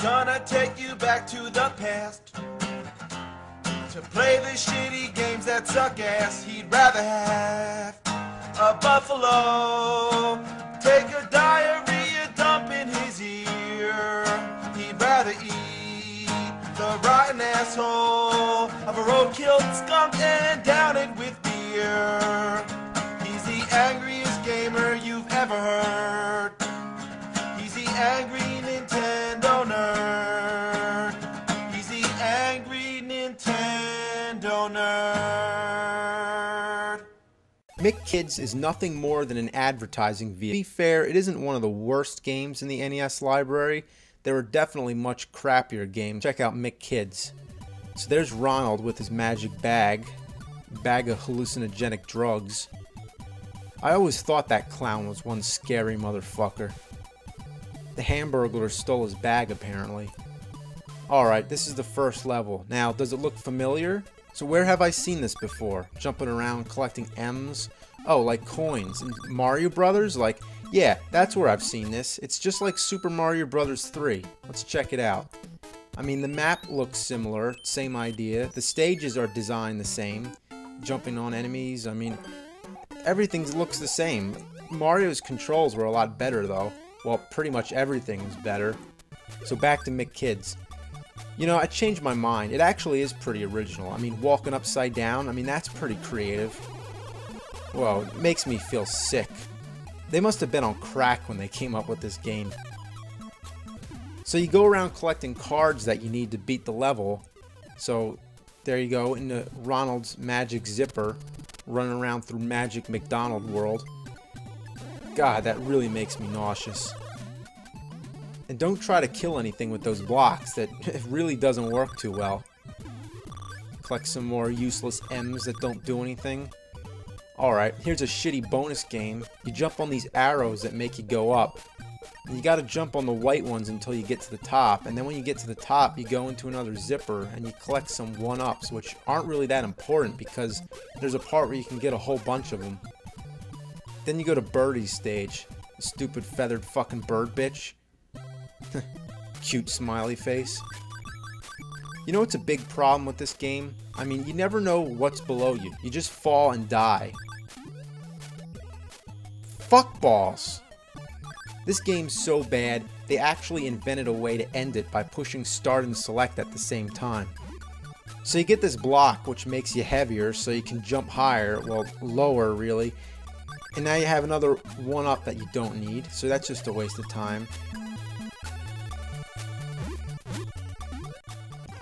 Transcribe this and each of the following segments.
gonna take you back to the past to play the shitty games that suck ass. He'd rather have a buffalo take a diarrhea dump in his ear. He'd rather eat the rotten asshole of a roadkill skunk and down it with beer. He's the angriest gamer you've ever heard. He's the angry Nintendo nerd. He's the angry Nintendo nerd. McKids is nothing more than an advertising vehicle. To be fair, it isn't one of the worst games in the NES library. There are definitely much crappier games. Check out McKids. So there's Ronald with his magic bag of hallucinogenic drugs. I always thought that clown was one scary motherfucker. The Hamburglar stole his bag apparently. Alright, this is the first level. Now, does it look familiar? So where have I seen this before? Jumping around collecting M's? Oh, like coins. In Mario Brothers? Like, yeah, that's where I've seen this. It's just like Super Mario Brothers 3. Let's check it out. I mean, the map looks similar, same idea. The stages are designed the same. Jumping on enemies, I mean, everything looks the same. Mario's controls were a lot better though. Well, pretty much everything was better. So back to McKids. You know, I changed my mind. It actually is pretty original. I mean, walking upside down, I mean, that's pretty creative. Whoa, it makes me feel sick. They must have been on crack when they came up with this game. So you go around collecting cards that you need to beat the level. So there you go, into Ronald's magic zipper, running around through magic McDonald world. God, that really makes me nauseous. And don't try to kill anything with those blocks. That it really doesn't work too well. Collect some more useless M's that don't do anything. Alright, here's a shitty bonus game. You jump on these arrows that make you go up. And you gotta jump on the white ones until you get to the top. And then when you get to the top, you go into another zipper and you collect some 1-ups, which aren't really that important because there's a part where you can get a whole bunch of them. Then you go to Birdie's stage. Stupid feathered fucking bird bitch. Cute smiley face. You know what's a big problem with this game? I mean, you never know what's below you. You just fall and die. Fuck balls. This game's so bad, they actually invented a way to end it by pushing start and select at the same time. So you get this block, which makes you heavier, so you can jump higher, well, lower really. And now you have another 1-up that you don't need, so that's just a waste of time.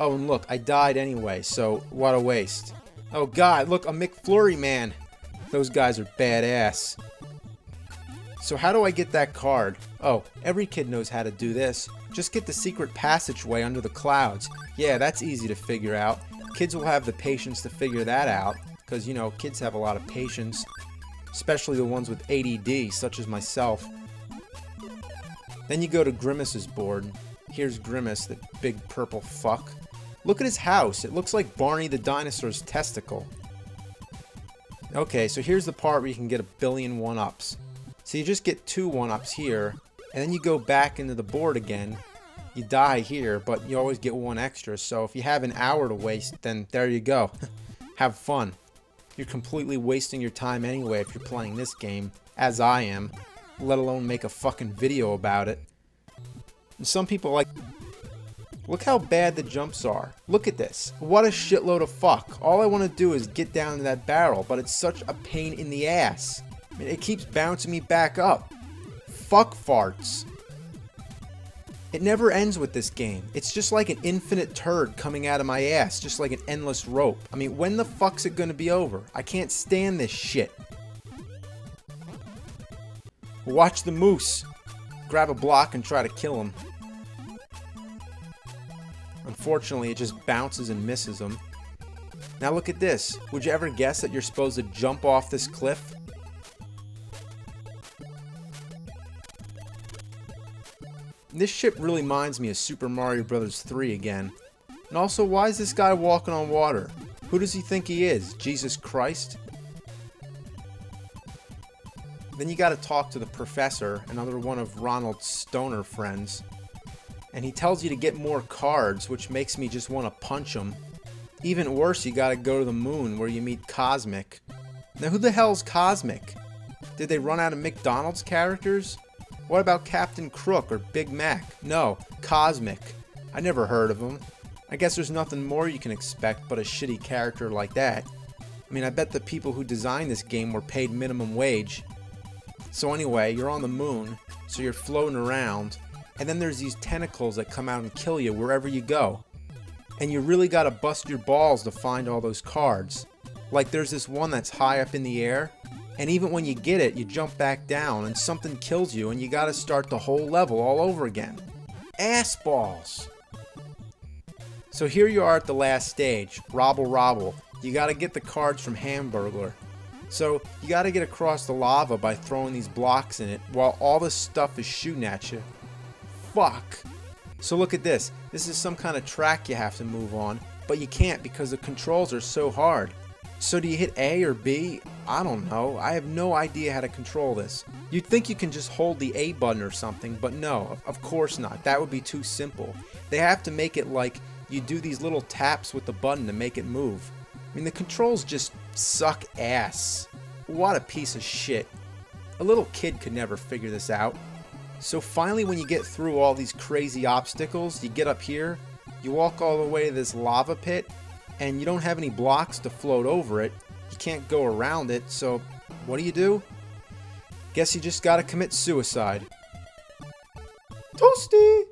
Oh, and look, I died anyway, so what a waste. Oh god, look, a McFlurry man. Those guys are badass. So how do I get that card? Oh, every kid knows how to do this. Just get the secret passageway under the clouds. Yeah, that's easy to figure out. Kids will have the patience to figure that out, because, you know, kids have a lot of patience. Especially the ones with ADD, such as myself. Then you go to Grimace's board. Here's Grimace, the big purple fuck. Look at his house. It looks like Barney the dinosaur's testicle. Okay, so here's the part where you can get a billion 1-ups. So you just get 2 1-ups here, and then you go back into the board again. You die here, but you always get 1 extra. So if you have an hour to waste, then there you go. Have fun. You're completely wasting your time anyway if you're playing this game, as I am, let alone make a fucking video about it. And some people like... Look how bad the jumps are. Look at this. What a shitload of fuck. All I want to do is get down to that barrel, but it's such a pain in the ass. I mean, it keeps bouncing me back up. Fuck farts. It never ends with this game. It's just like an infinite turd coming out of my ass, just like an endless rope. I mean, when the fuck's it gonna be over? I can't stand this shit. Watch the moose. Grab a block and try to kill him. Unfortunately, it just bounces and misses him. Now look at this. Would you ever guess that you're supposed to jump off this cliff? This ship really reminds me of Super Mario Bros. 3 again. And also, why is this guy walking on water? Who does he think he is? Jesus Christ? Then you gotta talk to the professor, another one of Ronald's stoner friends. And he tells you to get more cards, which makes me just want to punch him. Even worse, you gotta go to the moon where you meet Cosmic. Now who the hell's Cosmic? Did they run out of McDonald's characters? What about Captain Crook or Big Mac? No, Cosmic. I never heard of him. I guess there's nothing more you can expect but a shitty character like that. I mean, I bet the people who designed this game were paid minimum wage. So anyway, you're on the moon, so you're floating around, and then there's these tentacles that come out and kill you wherever you go. And you really gotta bust your balls to find all those cards. Like there's this one that's high up in the air, and even when you get it, you jump back down and something kills you and you gotta start the whole level all over again. Ass balls! So here you are at the last stage, Robble Robble. You gotta get the cards from Hamburglar. So you gotta get across the lava by throwing these blocks in it while all this stuff is shooting at you. Fuck! So look at this. This is some kind of track you have to move on, but you can't because the controls are so hard. So do you hit A or B? I don't know. I have no idea how to control this. You'd think you can just hold the A button or something, but no, of course not. That would be too simple. They have to make it like you do these little taps with the button to make it move. I mean, the controls just suck ass. What a piece of shit. A little kid could never figure this out. So finally, when you get through all these crazy obstacles, you get up here, you walk all the way to this lava pit, and you don't have any blocks to float over it. You can't go around it, so what do? Guess you just gotta commit suicide. Toasty!